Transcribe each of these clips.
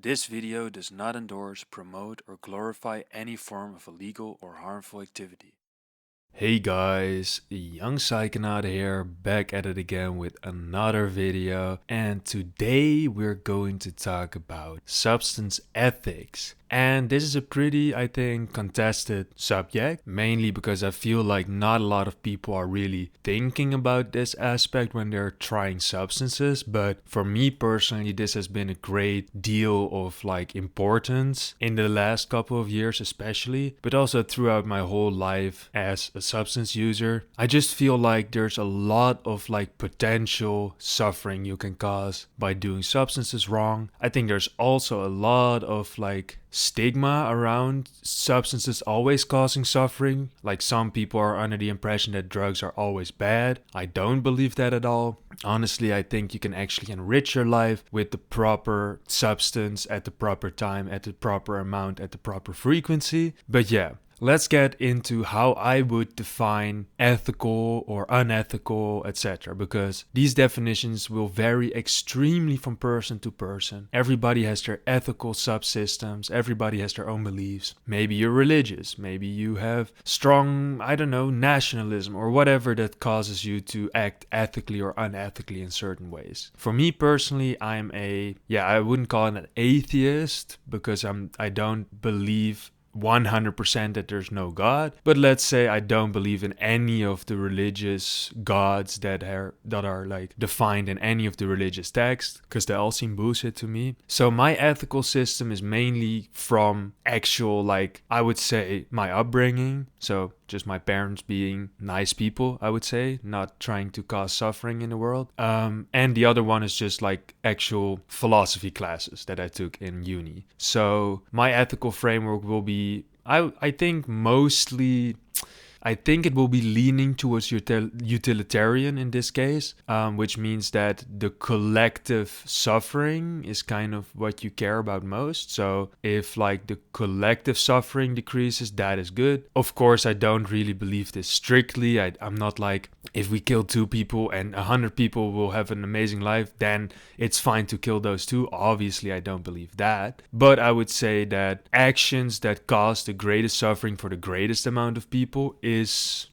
This video does not endorse, promote, or glorify any form of illegal or harmful activity. Hey guys, young Psychonaut here, back at it again with another video, and today we're going to talk about substance ethics. And this is a pretty, I think, contested subject, mainly because I feel like not a lot of people are really thinking about this aspect when they're trying substances. But for me personally, this has been a great deal of importance in the last couple of years especially, but also throughout my whole life as a substance user. I just feel like there's a lot of potential suffering you can cause by doing substances wrong. I think there's also a lot of stigma around substances always causing suffering. Like some people are under the impression that drugs are always bad. I don't believe that at all. Honestly, I think you can actually enrich your life with the proper substance at the proper time, at the proper amount, at the proper frequency. But yeah, let's get into how I would define ethical or unethical, etc. Because these definitions will vary extremely from person to person. Everybody has their ethical subsystems, everybody has their own beliefs. Maybe you're religious, maybe you have strong, nationalism or whatever that causes you to act ethically or unethically in certain ways. For me personally, I wouldn't call it an atheist because I don't believe 100% that there's no God, but let's say I don't believe in any of the religious gods that are defined in any of the religious texts, because they all seem bullshit to me. So my ethical system is mainly from actual I would say my upbringing. So just my parents being nice people, I would say, not trying to cause suffering in the world. And the other one is just actual philosophy classes that I took in uni. So my ethical framework will be, I think it will be leaning towards utilitarian in this case, which means that the collective suffering is kind of what you care about most. So if the collective suffering decreases, that is good. Of course, I don't really believe this strictly. I'm not if we kill 2 people and 100 people will have an amazing life, then it's fine to kill those 2. Obviously, I don't believe that. But I would say that actions that cause the greatest suffering for the greatest amount of people is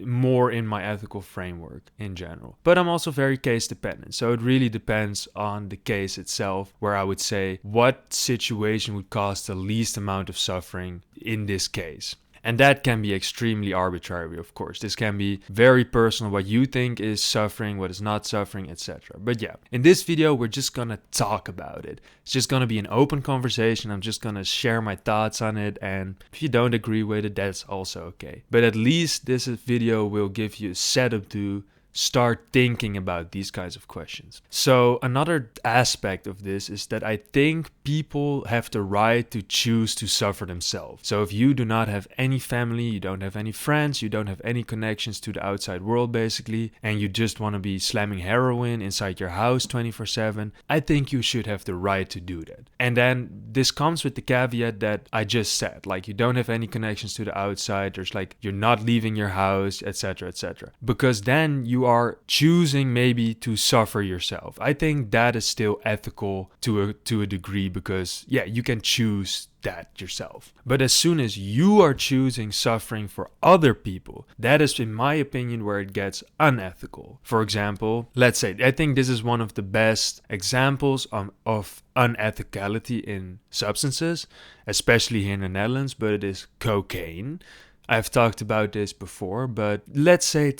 more in my ethical framework in general. But I'm also very case dependent. So it really depends on the case itself, where I would say what situation would cause the least amount of suffering in this case. And that can be extremely arbitrary, of course. This can be very personal, what you think is suffering, what is not suffering, etc. But yeah, in this video, we're just gonna talk about it. It's just gonna be an open conversation. I'm just gonna share my thoughts on it. And if you don't agree with it, that's also okay. But at least this video will give you a setup to start thinking about these kinds of questions. So another aspect of this is that I think people have the right to choose to suffer themselves. So if you do not have any family, you don't have any friends, you don't have any connections to the outside world basically, and you just want to be slamming heroin inside your house 24/7, I think you should have the right to do that. And then this comes with the caveat that I just said, you don't have any connections to the outside, there's you're not leaving your house, etc., etc. Because then you are choosing maybe to suffer yourself. I think that is still ethical to a degree, because you can choose that yourself. But as soon as you are choosing suffering for other people, that is, in my opinion, where it gets unethical. For example, let's say, I think this is one of the best examples of unethicality in substances, especially here in the Netherlands, but it is cocaine. I've talked about this before, but let's say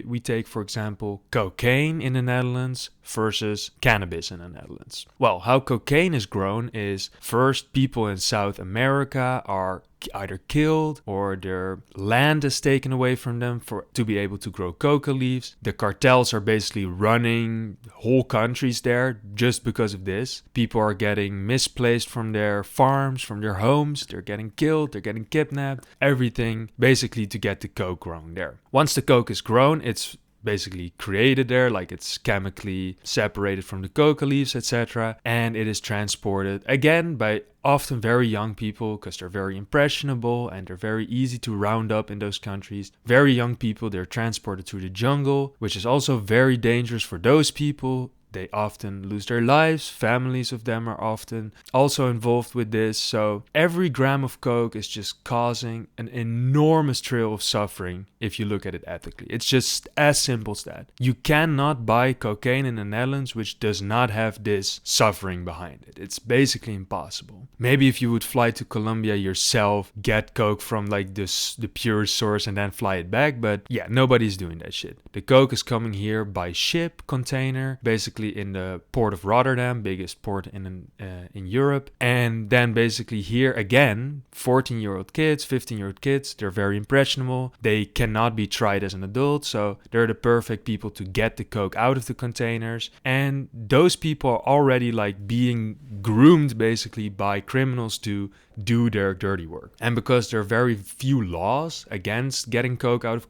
we take, for example, cocaine in the Netherlands versus cannabis in the Netherlands. Well, how cocaine is grown is first people in South America are either killed or their land is taken away from them to be able to grow coca leaves. The cartels are basically running whole countries there just because of this. People are getting misplaced from their farms, from their homes. They're getting killed, they're getting kidnapped, everything basically to get the coke grown there. Once the coke is grown, it's basically created there, it's chemically separated from the coca leaves, etc. And it is transported again by often very young people, because they're very impressionable and they're very easy to round up in those countries. Very young people, they're transported through the jungle, which is also very dangerous for those people. they often lose their lives. Families of them are often also involved with this. So every gram of coke is just causing an enormous trail of suffering if you look at it ethically. It's just as simple as that. You cannot buy cocaine in the Netherlands which does not have this suffering behind it. It's basically impossible. Maybe if you would fly to Colombia yourself, get coke from like the pure source and then fly it back, but yeah, nobody's doing that shit. The coke is coming here by ship, container, basically in the port of Rotterdam, biggest port in Europe, and then basically here again, 14-year-old kids, 15-year-old kids, they're very impressionable. They cannot be tried as an adult, so they're the perfect people to get the coke out of the containers, and those people are already like being groomed basically by criminals to do their dirty work. And because there are very few laws against getting coke out of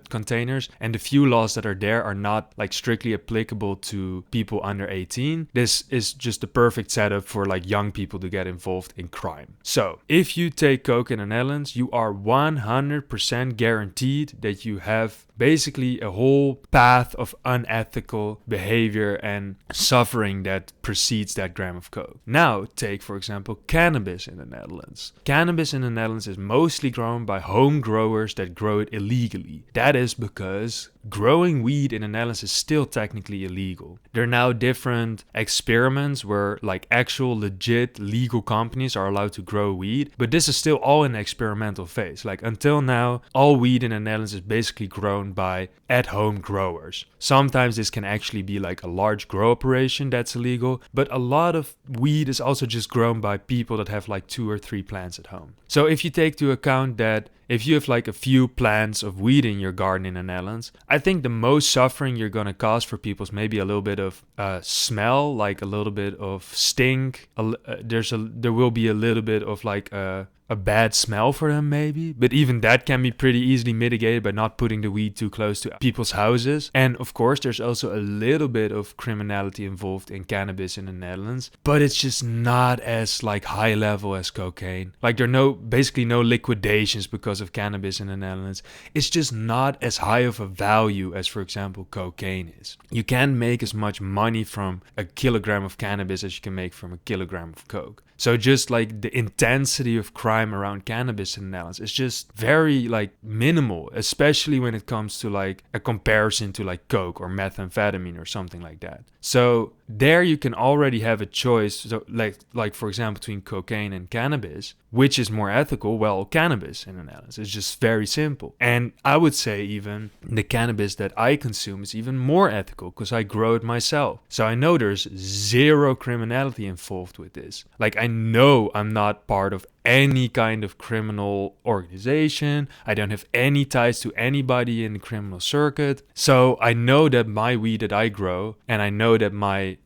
containers, and the few laws that are there are not like strictly applicable to people under 18, this is just the perfect setup for like young people to get involved in crime. So if you take coke in the Netherlands, you are 100% guaranteed that you have basically a whole path of unethical behavior and suffering that precedes that gram of coke. Now, take for example cannabis in the Netherlands. Cannabis in the Netherlands is mostly grown by home growers that grow it illegally. That is because growing weed in the Netherlands is still technically illegal. There are now different experiments where like actual legit legal companies are allowed to grow weed, but this is still all in the experimental phase. Like until now, all weed in the Netherlands is basically grown by at-home growers. Sometimes this can actually be like a large grow operation that's illegal, but a lot of weed is also just grown by people that have like 2 or 3 plants at home. So if you take to account that if you have like a few plants of weed in your garden in the Netherlands, I think the most suffering you're going to cause for people is maybe a little bit of smell, like a little bit of stink. There will be a little bit of like a bad smell for them maybe, but even that can be pretty easily mitigated by not putting the weed too close to people's houses. And of course there's also a little bit of criminality involved in cannabis in the Netherlands, but it's just not as like high level as cocaine. Like there are basically no liquidations because of cannabis in the Netherlands. It's just not as high of a value as for example cocaine is. You can't make as much money from a kilogram of cannabis as you can make from a kilogram of coke. So just like the intensity of crime around cannabis in the Netherlands is just very like minimal, especially when it comes to like a comparison to like coke or methamphetamine or something like that. So there you can already have a choice. So like for example, between cocaine and cannabis, which is more ethical? Well, cannabis in the Netherlands. It's just very simple. And I would say even the cannabis that I consume is even more ethical because I grow it myself. So I know there's zero criminality involved with this. Like I know I'm not part of any kind of criminal organization. I don't have any ties to anybody in the criminal circuit. So I know that my weed that I grow, and I know that my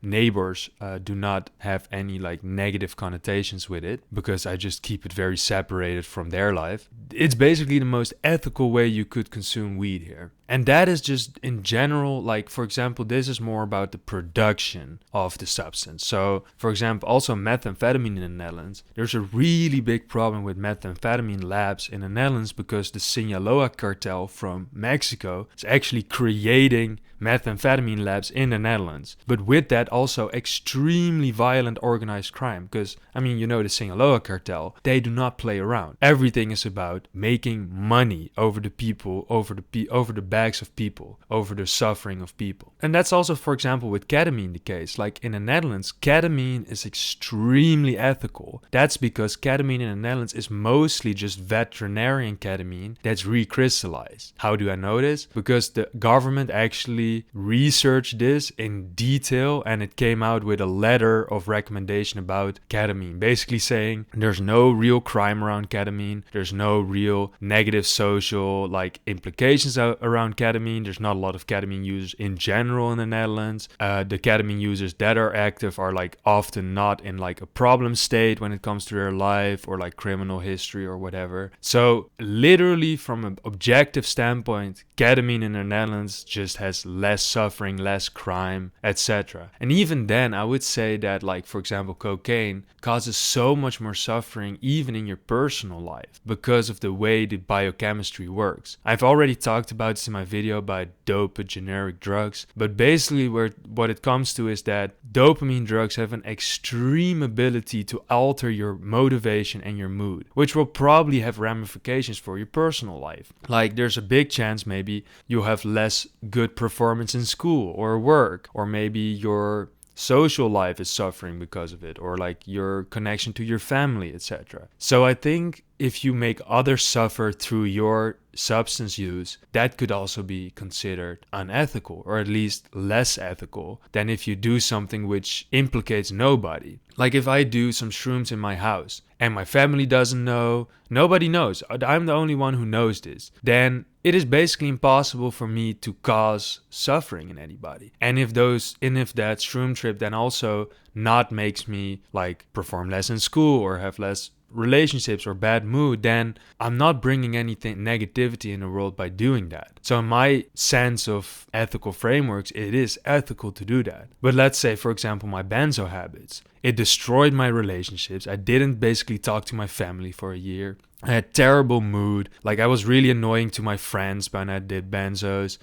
neighbors do not have any like negative connotations with it because I just keep it very separated from their life. It's basically the most ethical way you could consume weed here. And that is just in general, like for example, this is more about the production of the substance. So for example, also methamphetamine in the Netherlands, there's a really big problem with methamphetamine labs in the Netherlands because the Sinaloa cartel from Mexico is actually creating methamphetamine labs in the Netherlands. But with that also extremely violent organized crime because, I mean, you know the Sinaloa cartel, they do not play around. Everything is about making money over the people, over the bags of people, over the suffering of people. And that's also, for example, with ketamine the case. Like in the Netherlands, ketamine is extremely ethical. That's because ketamine in the Netherlands is mostly just veterinarian ketamine that's recrystallized. How do I know this? Because the government actually researched this in detail and it came out with a letter of recommendation about ketamine, basically saying there's no real crime around ketamine, there's no real negative social like implications around ketamine, there's not a lot of ketamine users in general in the Netherlands. The ketamine users that are active are like often not in like a problem state when it comes to their life or like criminal history or whatever. So literally from an objective standpoint, ketamine in the Netherlands just has less suffering, less crime, etc. And even then, I would say that, like, for example, cocaine causes so much more suffering even in your personal life because of the way the biochemistry works. I've already talked about this in my video about dopaminergic drugs, but basically what it comes to is that dopamine drugs have an extreme ability to alter your motivation and your mood, which will probably have ramifications for your personal life. Like, there's a big chance maybe you'll have less good performance in school or work, or maybe your social life is suffering because of it, or like your connection to your family, etc. So I think if you make others suffer through your substance use, that could also be considered unethical, or at least less ethical than if you do something which implicates nobody. Like if I do some shrooms in my house and my family doesn't know, nobody knows, I'm the only one who knows this, then it is basically impossible for me to cause suffering in anybody. And if that shroom trip then also not makes me like perform less in school or have less relationships or bad mood, then I'm not bringing anything negativity in the world by doing that. So in my sense of ethical frameworks, it is ethical to do that. But let's say, for example, my benzo habits, it destroyed my relationships. I didn't basically talk to my family for a year. I had terrible mood. Like, I was really annoying to my friends when I did benzos.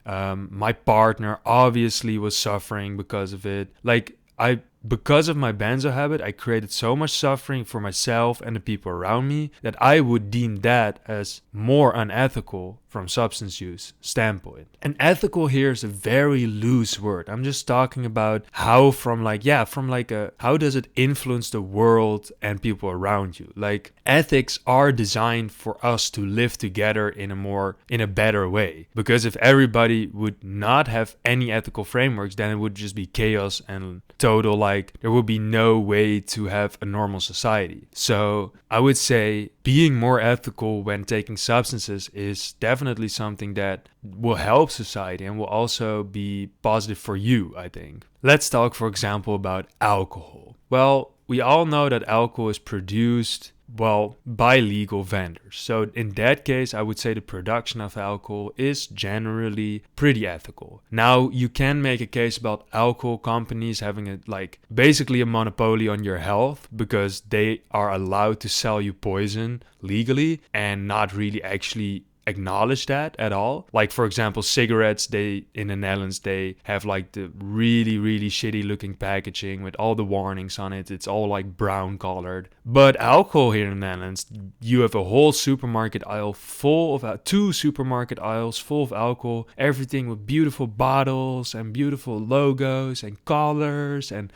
My partner obviously was suffering because of it. Because of my benzo habit, I created so much suffering for myself and the people around me that I would deem that as more unethical from substance use standpoint. And ethical here is a very loose word. I'm just talking about how how does it influence the world and people around you? Like, ethics are designed for us to live together in a better way. Because if everybody would not have any ethical frameworks, then it would just be chaos and total, like, there would be no way to have a normal society. So I would say being more ethical when taking substances is definitely something that will help society and will also be positive for you, I think. Let's talk, for example, about alcohol. Well, we all know that alcohol is produced by legal vendors. So in that case, I would say the production of alcohol is generally pretty ethical. Now, you can make a case about alcohol companies having basically a monopoly on your health because they are allowed to sell you poison legally and not really actually acknowledge that at all. Like, for example, cigarettes, in the Netherlands, they have like the really, really shitty looking packaging with all the warnings on it. It's all like brown colored. But alcohol here in the Netherlands, you have a whole supermarket aisle full of, two supermarket aisles full of alcohol, everything with beautiful bottles and beautiful logos and colors and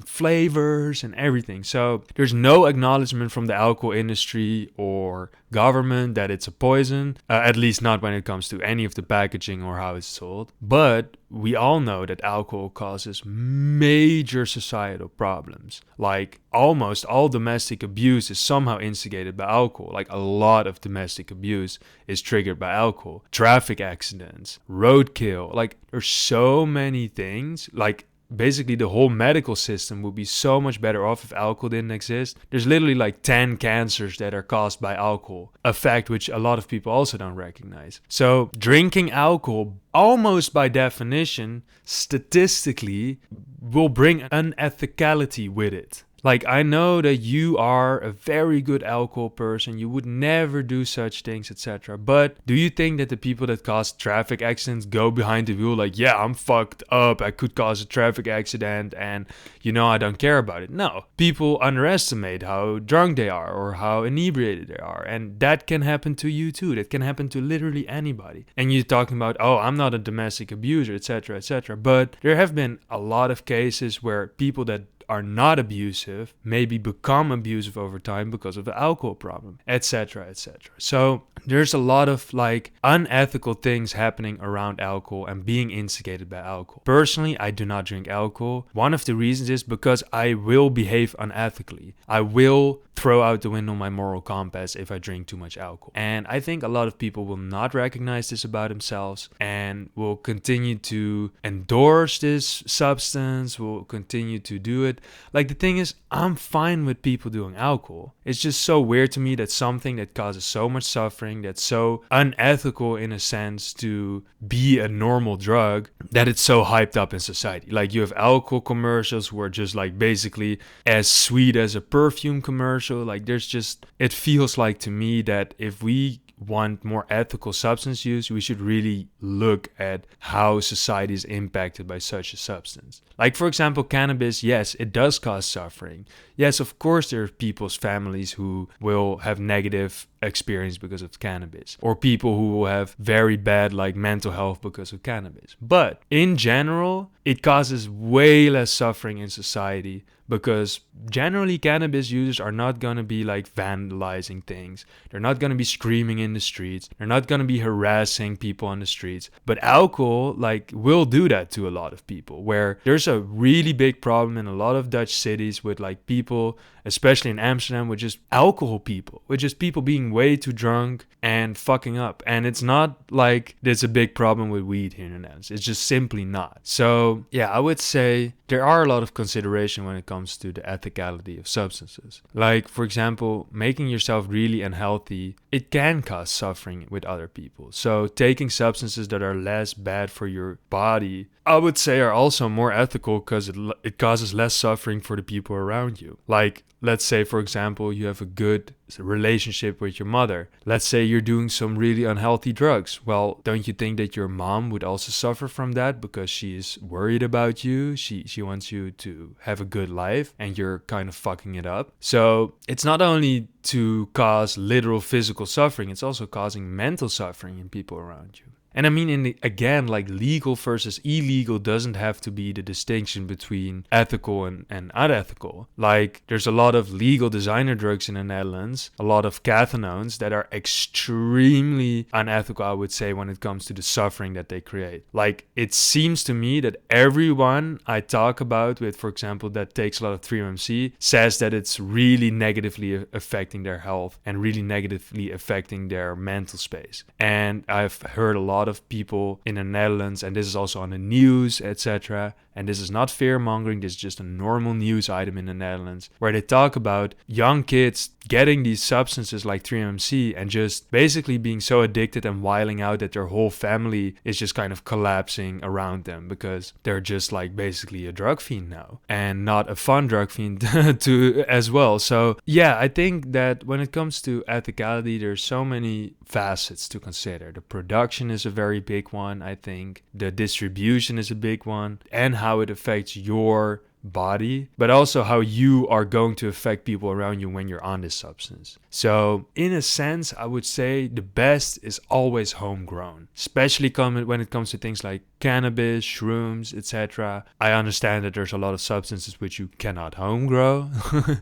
flavors and everything. So there's no acknowledgement from the alcohol industry or government that it's a poison, at least not when it comes to any of the packaging or how it's sold. But we all know that alcohol causes major societal problems. Like, almost all domestic abuse is somehow instigated by alcohol. Like, a lot of domestic abuse is triggered by alcohol. Traffic accidents, roadkill, like, there's so many things. Like, basically the whole medical system would be so much better off if alcohol didn't exist. There's literally like 10 cancers that are caused by alcohol, a fact which a lot of people also don't recognize. So drinking alcohol, almost by definition, statistically, will bring unethicality with it. Like, I know that you are a very good alcohol person, you would never do such things, etc. But do you think that the people that cause traffic accidents go behind the wheel like, yeah, I'm fucked up, I could cause a traffic accident and, I don't care about it? No. People underestimate how drunk they are or how inebriated they are. And that can happen to you too. That can happen to literally anybody. And you're talking about, oh, I'm not a domestic abuser, etc., etc. But there have been a lot of cases where people that are not abusive maybe become abusive over time because of the alcohol problem, etc., etc. So there's a lot of like unethical things happening around alcohol and being instigated by alcohol. Personally, I do not drink alcohol. One of the reasons is because I will behave unethically. I will throw out the window my moral compass if I drink too much alcohol. And I think a lot of people will not recognize this about themselves and will continue to endorse this substance, will continue to do it. Like, the thing is, I'm fine with people doing alcohol. It's just so weird to me that something that causes so much suffering, that's so unethical in a sense to be a normal drug, that it's so hyped up in society. Like, you have alcohol commercials who are just like basically as sweet as a perfume commercial. Like, there's just, it feels like to me that if we want more ethical substance use, we should really look at how society is impacted by such a substance. Like, for example, cannabis, yes, it does cause suffering. Yes, of course, there are people's families who will have negative experience because of cannabis, or people who will have very bad like mental health because of cannabis. But in general, it causes way less suffering in society, because generally cannabis users are not going to be like vandalizing things. They're not going to be screaming in the streets. They're not going to be harassing people on the streets. But alcohol like will do that to a lot of people, where there's a really big problem in a lot of Dutch cities with like people, especially in Amsterdam, with just alcohol people, with just people being way too drunk and fucking up. And it's not like there's a big problem with weed here in the Netherlands. It's just simply not. So yeah, I would say there are a lot of consideration when it comes to the ethicality of substances. Like, for example, making yourself really unhealthy, it can cause suffering with other people. So taking substances that are less bad for your body, I would say, are also more ethical because it causes less suffering for the people around you. Like, let's say, for example, you have a good relationship with your mother. Let's say you're doing some really unhealthy drugs. Well, don't you think that your mom would also suffer from that because she is worried about you? She wants you to have a good life and you're kind of fucking it up. So it's not only to cause literal physical suffering, it's also causing mental suffering in people around you. And I mean, again, like, legal versus illegal doesn't have to be the distinction between ethical and unethical. Like, there's a lot of legal designer drugs in the Netherlands, a lot of cathinones that are extremely unethical, I would say, when it comes to the suffering that they create. Like, it seems to me that everyone I talk about with, for example, that takes a lot of 3-MMC says that it's really negatively affecting their health and really negatively affecting their mental space. And I've heard a lot of people in the Netherlands, and this is also on the news, etc. And this is not fear mongering, this is just a normal news item in the Netherlands, where they talk about young kids getting these substances like 3-MMC and just basically being so addicted and wilding out that their whole family is just kind of collapsing around them because they're just like basically a drug fiend now, and not a fun drug fiend to as well. So yeah, I think that when it comes to ethicality, there's so many facets to consider. The production is a very big one, I think. The distribution is a big one, and how it affects your body, but also how you are going to affect people around you when you're on this substance. So in a sense, I would say the best is always homegrown, especially when it comes to things like cannabis, shrooms, etc. I understand that there's a lot of substances which you cannot home grow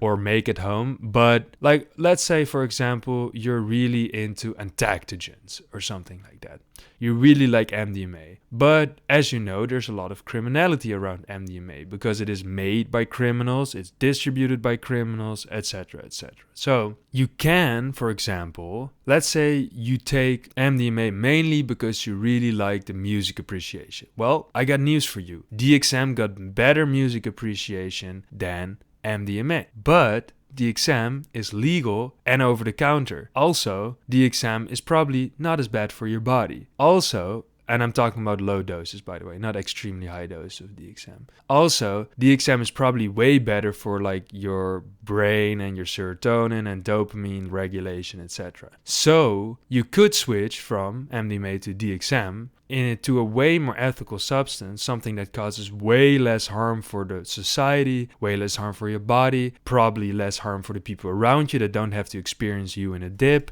or make at home, but like, let's say, for example, you're really into entactogens or something like that. You really like MDMA. But as you know, there's a lot of criminality around MDMA because it is made by criminals, it's distributed by criminals, etc., etc. So you can, for example, let's say you take MDMA mainly because you really like the music appreciation. Well, I got news for you. DXM got better music appreciation than MDMA. But DXM is legal and over the counter. Also, DXM is probably not as bad for your body. Also, and I'm talking about low doses, by the way, not extremely high doses of DXM. Also, DXM is probably way better for like your brain and your serotonin and dopamine regulation, etc. So you could switch from MDMA to DXM into a way more ethical substance, something that causes way less harm for the society, way less harm for your body, probably less harm for the people around you that don't have to experience you in a dip,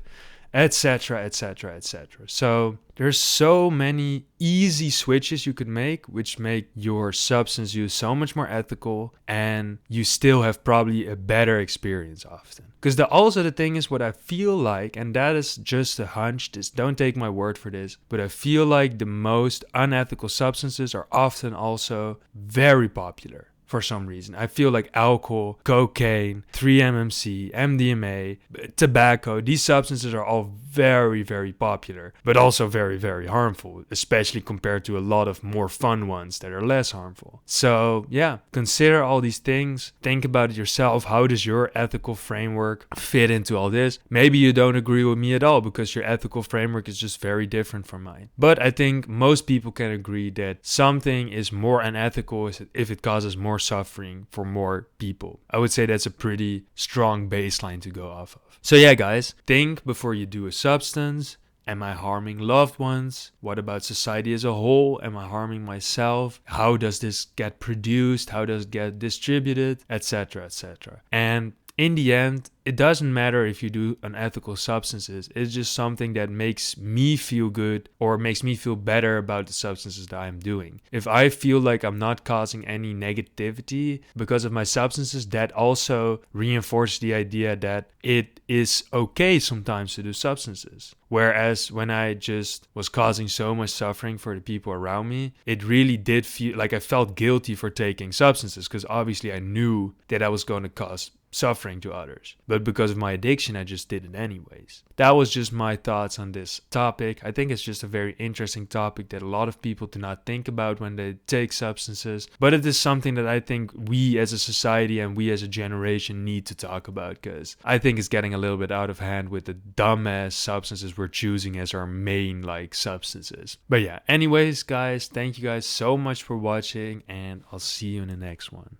etc., etc., etc. So there's so many easy switches you could make, which make your substance use so much more ethical, and you still have probably a better experience often. Because also the thing is, what I feel like, and that is just a hunch, don't take my word for this, but I feel like the most unethical substances are often also very popular. for some reason. I feel like alcohol, cocaine, 3-MMC, MDMA, tobacco, these substances are all very, very popular, but also very, very harmful, especially compared to a lot of more fun ones that are less harmful. So yeah, consider all these things. Think about it yourself. How does your ethical framework fit into all this? Maybe you don't agree with me at all because your ethical framework is just very different from mine. But I think most people can agree that something is more unethical if it causes more suffering for more people. I would say that's a pretty strong baseline to go off of. So yeah, guys, think before you do a substance. Am I harming loved ones? What about society as a whole? Am I harming myself? How does this get produced? How does it get distributed? Etc., etc. And in the end, it doesn't matter if you do unethical substances. It's just something that makes me feel good or makes me feel better about the substances that I'm doing. If I feel like I'm not causing any negativity because of my substances, that also reinforces the idea that it is okay sometimes to do substances. Whereas when I just was causing so much suffering for the people around me, it really did feel like I felt guilty for taking substances because obviously I knew that I was going to cause suffering to others. But because of my addiction, I just did it anyways. That was just my thoughts on this topic. I think it's just a very interesting topic that a lot of people do not think about when they take substances. But it is something that I think we as a society and we as a generation need to talk about, because I think it's getting a little bit out of hand with the dumbass substances we're choosing as our main substances. But yeah, anyways, guys, thank you guys so much for watching, and I'll see you in the next one.